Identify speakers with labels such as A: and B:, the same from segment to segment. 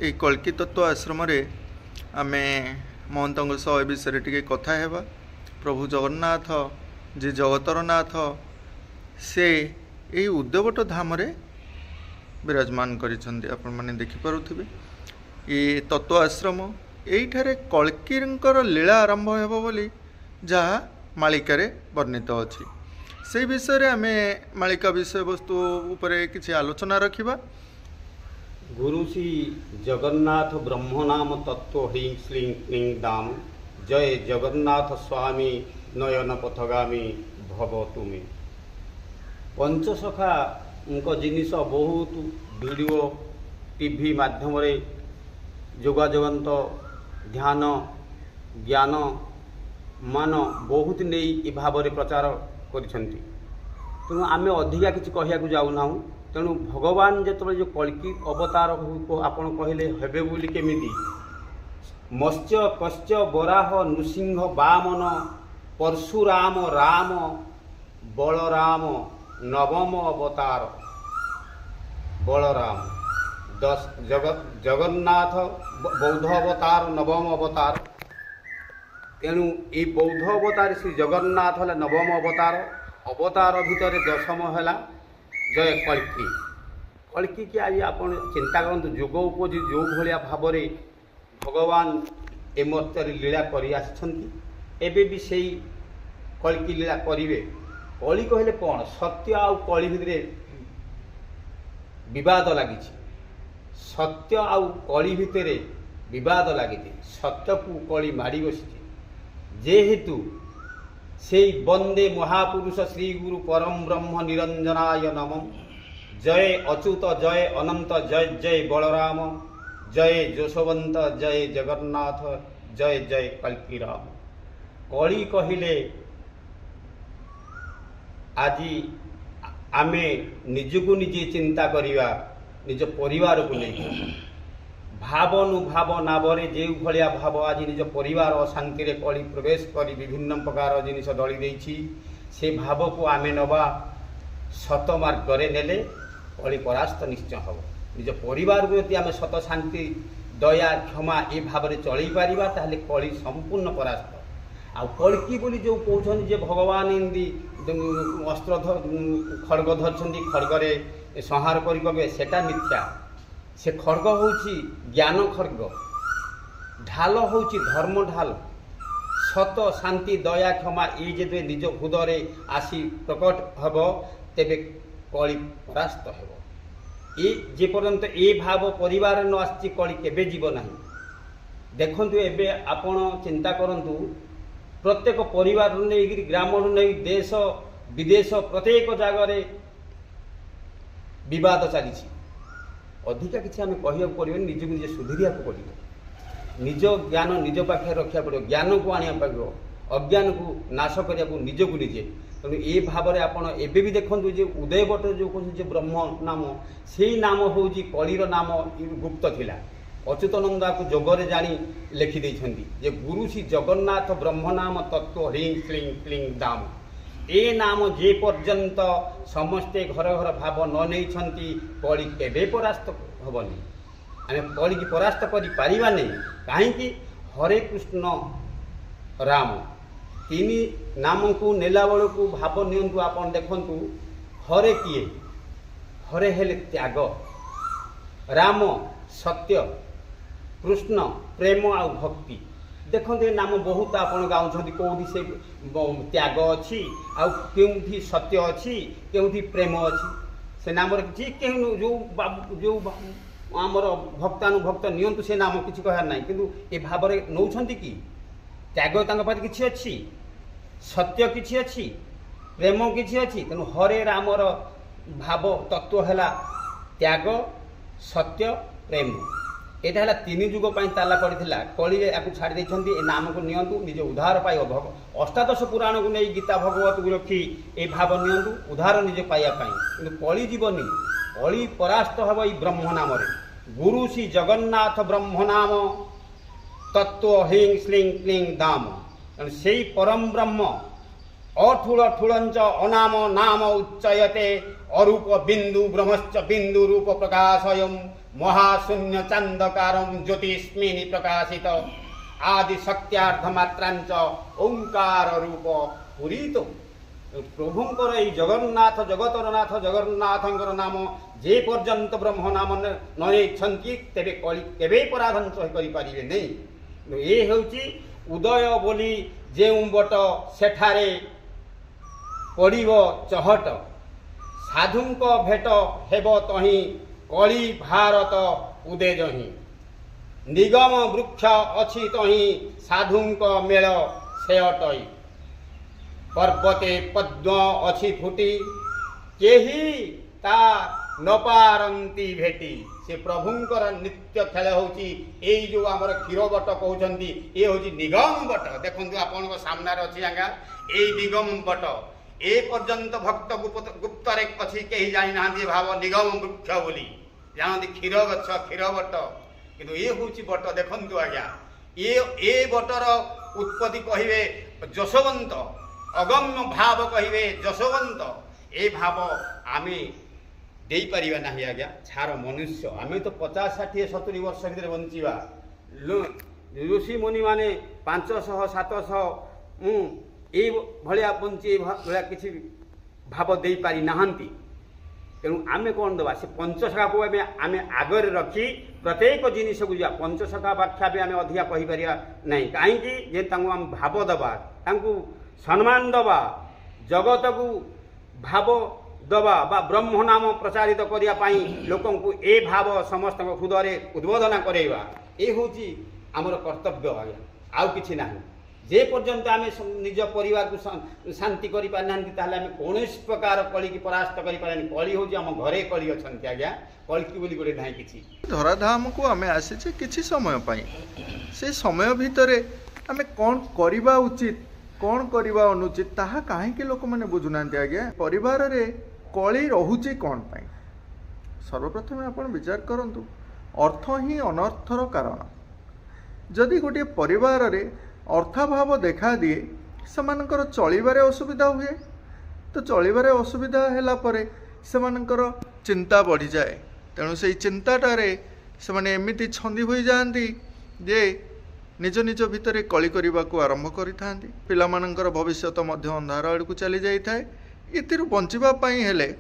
A: এই କଳ୍କି ତତ୍ତ୍ୱ ଆଶ୍ରମରେ ଆମେ ମହନ୍ତଙ୍କ ସହ ଏ ବିଷୟରେ ଟିକେ କଥା ହେବା। ପ୍ରଭୁ ଜଗନ୍ନାଥ ଯେ ଜଗତର ନାଥ ସେ ଏହି ଉଦ୍ୟବଟ ଧାମରେ ବିରାଜମାନ କରିଛନ୍ତି। ଆପଣମାନେ ଦେଖିପାରୁଥିବେ ଏ ତତ୍ତ୍ୱ ଆଶ୍ରମ ଏଇଠାରେ କଳ୍କିଙ୍କର ଲୀଳା ଆରମ୍ଭ ହେବ ବୋଲି ଯାହା ମାଳିକାରେ ବର୍ଣ୍ଣିତ ଅଛି। ସେହି ବିଷୟରେ ଆମେ ମାଳିକା ବିଷୟବସ୍ତୁ ଉପରେ କିଛି ଆଲୋଚନା ରଖିବା।
B: गुरु श्री जगन्नाथ ब्रह्मनाम तत्व ह्रीं श्रीं क्लीं दाम जय जगन्नाथ स्वामी नयन पथगामी भव तुमे। पंचसखा जिनिस बहुत वीडियो टीवी माध्यम जोगाजोगंत ध्यान ज्ञान मान बहुत नहीं भाव प्रचार करिसेंती। तेणु आम अधिका किसी कहवाक जाऊना। तेणु भगवान जो जो कल्कि अवतार आपण कहले हेबे बोली केमिति मत्स्य कश्य बराह नृसिंह वामन परशुराम राम बलराम नवम अवतार बलराम जगन्नाथ बौद्ध अवतार नवम अवतार। तेणु ये बौद्ध अवतार श्री जगन्नाथ है नवम अवतार। अवतार भितर दशम है जय कल्कि। कल्कि कि आज आप चिंता करते जुग उपज जो भाया भाव भगवान ए मर्त्य लीला कर भी से कल्कि लीला करेंगे। कली कहले कौन सत्य आउ कली भितर विवाद लगी। सत्य आउ कली भितर विवाद लगी। सत्य को कली माड़ी बसी जेहेतु से वंदे महापुरुष श्री गुरु परम ब्रह्म निरंजनाय नमः। जय अच्युत जय अनंत जय जय बलराम जय यशोवंत जय जगन्नाथ जय जय कल्कि राम। कली कहले आज आमे निजको निजे चिंता करिवा निज परिवार को नहीं भावनुभाव नावरे जो भाया भाव आज निज परिवार अशांति रे कली प्रवेश कर विभिन्न प्रकार जिनिस दली देछि। से भाव को आमे नवा सत मार्गरे नेले कली परास्त निश्चय हम। निज परिवार को यदि आम सत शांति दया क्षमा ए भाव में चल पारिबा ताहले कली संपूर्ण परास्त। आ कल्कि बोली जो कहते जे भगवान इन्दी अस्त्र खड़ग धरछन्ती खड़गरे संहार करेंगे सेटा मिथ्या। से खड़ग होची ज्ञान खड़ग ढाल होची धर्म ढाल सत शांति दया क्षमा ये जे निज हृदय आसी प्रकट हब तेबे कली परास्त हेब। ये जे पर्यंत ए भाव परिवार न आसी कली केबे जीव नाही। देखंतु एबे आपण चिंता करंतु प्रत्येक परिवार नहीं ग्राम नहीं देश विदेश प्रत्येक जगह विवाद चली। अधिका किसी आम कह पड़े निजक निजे सुधीरिया पड़ो। निज ज्ञान निज पाखे रखा पड़ो। ज्ञान को आने पड़ो अज्ञान को नाश करने को निजक निजे। तेणु ये भाव में आपड़ एवं भी देखु जो उदयवट जो कहते ब्रह्म नाम से नाम हूँ कलीर नाम गुप्त थिला। अच्युतानंदा को जोगरे जानी लिखिदे जे गुरु श्री जगन्नाथ ब्रह्मनाम तत्व ह्रीं श्रीं क्लीं दाम। ए नाम जे पर्यंत समस्ते घर घर भाव न नहीं कली केबे परास्त हेबनी। आम कली की परास्त करिपारिबा नहीं कहीं हरे कृष्ण राम तीन नाम को नेला बेलू को भाव नियंतु आपन देखंतु हरे किए हरे हेले त्याग राम सत्य कृष्ण प्रेम आ भक्ति। देखते नाम बहुत आपड़ गाँव कौटी से त्याग अच्छी आउथी सत्य अच्छी के प्रेम अच्छी से नाम जी जो जो आमर भक्तानुभक्त नियंतु से नाम किसी कहार ना कि ए भाव नौ कि त्याग कि अच्छी सत्य कि अच्छी प्रेम कि अच्छी। तेणु हरे रामर भाव तत्व है त्याग सत्य प्रेम। यहाँ है तीन जुग ताला पड़ा कली या छाड़ी ए नाम को नियंतु निज उद्धार पाइब। अष्टादश पुराण को नहीं गीता भगवत को रखी ए भाव नियंतु उद्धार निज पाइबापी। कि कली जीवनी कली परास्त हम ये ब्रह्म नाम। गुरु श्री जगन्नाथ ब्रह्मनाम तत्व ह्रीं श्रीं क्लीं दाम। से परम ब्रह्म अठूल ठूलंच अनाम नाम उच्चयते अरूप बिंदु ब्रह्मश्च बिंदु रूप प्रकाशयम महाशून्य चांदकारम ज्योतिष्मिनी प्रकाशित आदि शक्त्यार्थ मात्रांच ओंकार रूप पूरित प्रभुंकर ये जगन्नाथ जगतर नाथ जगन्नाथंकर नाम जे पर्यंत ब्रह्म नाम नई तेरे कली केवे पराधंस करें नहीं। ये हूँ उदय बोली जे बट सेठारे पड़िब चहट साधुंक भेट हेब तही कली भारत उदे जही निगम वृक्ष अच्छी तही साधुंक मेल से अटई पर्वते पद्म अच्छी फुटी केही ता न पारंती भेटी से प्रभुंकर नित्य खेल होची एई जो हमर क्षीर बट कहउछंती ए होची निगम बट देखंतु आपन सामने अछि आगा एई निगम बट ए पर्यंत भक्त गुप्तरे अछि केही जानि नांदी भाव निगम वृक्ष बोली जानती क्षीर गछ क्षीर बट किंतु ए होची बट देखंतु आगा ए बटर उत्पत्ति कहिबे जशवंत अगम्य भाव कहिबे जशवंत ए भाव आमे दे पारिबा नाही आज्ञा छार मनुष्य आमे तो 50-60-70 वर्ष भीतर बंचिबा ऋषि मुनि माने 500-700 ए भलिया बंची भलिया किछि भाव दे पारि नाहंती तेणु आमे कौन दबा से पंचसखा को आमे आगर रखी प्रत्येक जिनिस को जा पंचसखा व्याख्या भी आमे अधिका कहि पारिया नाही काहेकि जे तांको आम भाव दबा तांको सम्मान दबा जगत को भाव दबा बा ब्रह्म नाम प्रचारित करिया पाई लोकन को ए भाव समस्त हृदय उद्बोधन करेवा ए होची हमर कर्तव्य आज्ञा आउ किछि नाही जे पर्यंत आमे निज परिवार को शांति करि पारनांती ताले आमे कोनोस प्रकार कली की परास्त करि पारनी कली होची हम घरे कली अछंती आज्ञा कली की बोली गोटे नाही किछि
A: धराधाम को आमे आसीचे किछि समय पाई से समय भितरे आमे कोन करिबा उचित कौन करवा अनुचित ताहा कहीं लोक मैंने बुझुना आज्ञा परिवार रे कली रोचे कौन पाई सर्वप्रथम आपण विचार करंतु अर्थ ही अनर्थर कारण जदि गोटे परिवार रे अर्थाभाव देखा दिए सेमानकर चलिबारे असुविधा हुए तो चलिबारे असुविधा हैला परे सेमानकर चिंता बढ़ी जाए तेणु से चिंताटारे से माने एमिति छंदी होई जांती जे निज निज भितर कली करने को आरंभ करिथांती पिलामानंकर भविष्यत मध्य अंधार आड़ को चली जाए इतिरु बंचिबापाई हेले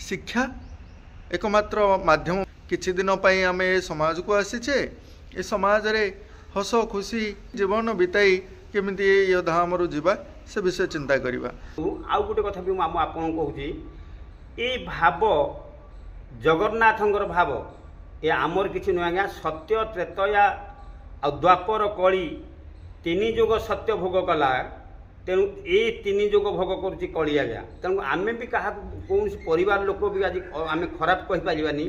A: शिक्षा एकमात्र माध्यम किछि दिन पाई आमे समाज को आसीचे ए समाज रे हस खुशी जीवन बिताई केमिति ये धामरु जीवा से विषय चिंता करिबा
B: आउ गोटे कथा भी हम आपन कहूची ए भाव जगन्नाथंकर भाव ए आमर किछि न आज्ञा सत्य त्रेतया आ द्वापर कली तीन जुग सत्य भोग कला तेणु ये तीन जुग भोग करुच्ची कली आज्ञा तेणु आम भी क्या कौन परिवार लोक भी आज आम खराब कहीपरानी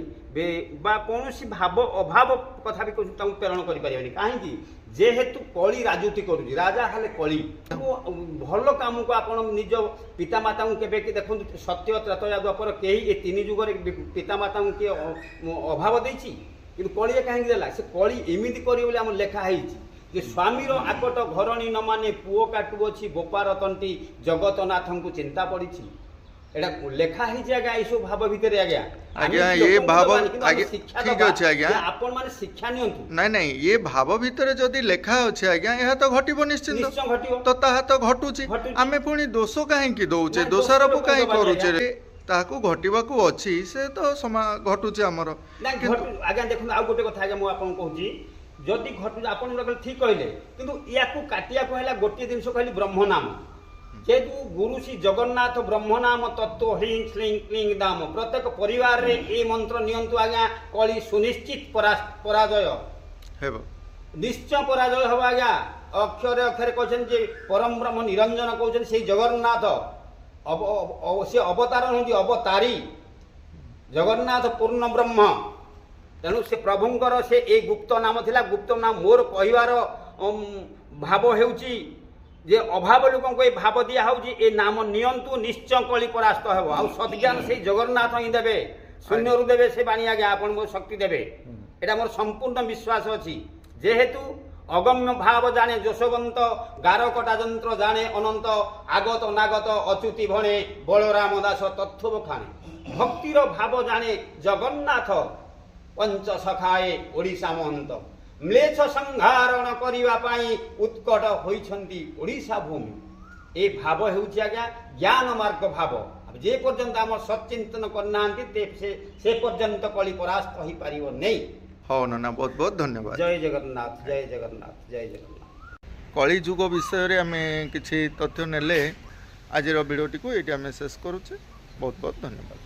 B: बा कौन भाव अभाव कथा भी प्रेरण करें कहीं जेहेतु कली राजूति करुच्ची राजा हेले कली भल कम को आप निज पितामाता के देखो सत्य त्रतया द्वापर कई तीन जुगर पितामाता किए अभाव देती कि कली कहीं देला से कली एमती कर लेखाई जे स्वामीर आकट घरणी न माने पुओ काटु अच्छी गोपार तंटी जगतनाथ को चिंता पड़ी एटा लेखा ही आज्ञा ये सब भाव भितर आज्ञा
A: आज्ञा ये भाव आज्ञा ठीक अछि आज्ञा
B: आपण माने शिक्षा नियंतु
A: नहीं नहीं ये भाव भितर जदि लेखा अछि आज्ञा यह तो घटिबो निश्चित तो ताहा तो घटुची आमे पुनी दोष काहे की दउचे दोषारोप काहे करूचे ताकू घटिबाकू अछि से तो घटुचे हमर
B: आज्ञा देखु आ गोटे कथा आज्ञा मु आपन कहूची जदि घटु आपन ठीक कहले किंतु याकू काटिया को हैला गोटे जिंस कहली ब्रह्म नाम जेतु गुरु श्री जगन्नाथ ब्रह्म नाम तत्व ह्रीं श्रीं क्लीं दाम प्रत्येक परिवार रे ए मंत्र नियंतु आज्ञा कली सुनिश्चित पराजय
A: हेबो
B: निश्चय पराजय हबा आज्ञा अक्षरे अक्षरे कहछन जे परम ब्रह्म निरंजन कहछन से जगन्नाथ से अवतार होती अवतारी जगन्नाथ पूर्ण ब्रह्म तेणु से प्रभुंकर से ए गुप्त नाम थिला गुप्त नाम मोर कहिवार भाव हेउची जे अभाव लोक को भाव दिया हो ए नाम नियंतु निश्चय कली परास्त हेबो आ सद्ज्ञान से जगन्नाथ ही देबे शून्य रु देबे से बाणी आगे आपन को शक्ति देबे एटा मोर संपूर्ण विश्वास अछि जेहेतु अगम्य भाव जाने यशवंत गारकटा यंत्र जाने अनंत आगत नागत अच्युति भणे बलराम दास तत्व खाने भक्तिर भाव जाने जगन्नाथ पंच सखाए ओडिशा महंत म्लेच्छ संहारण करिवा पाई उत्कट होइछन्ति ओडिशा भूमि। ए भाव हेउछि आज्ञा ज्ञान मार्ग भाव। जे पर्यंत आम सचिंतन करना से पर्यंत कली परास्त हो पारिबो नहीं।
A: हाँ नना बहुत बहुत धन्यवाद।
B: जय जगन्नाथ जय जगन्नाथ जय जगन्नाथ।
A: कली जुग विषय रे आमे किछि तथ्य नेले आज वीडियोटी को ये शेष करुचे। बहुत बहुत धन्यवाद।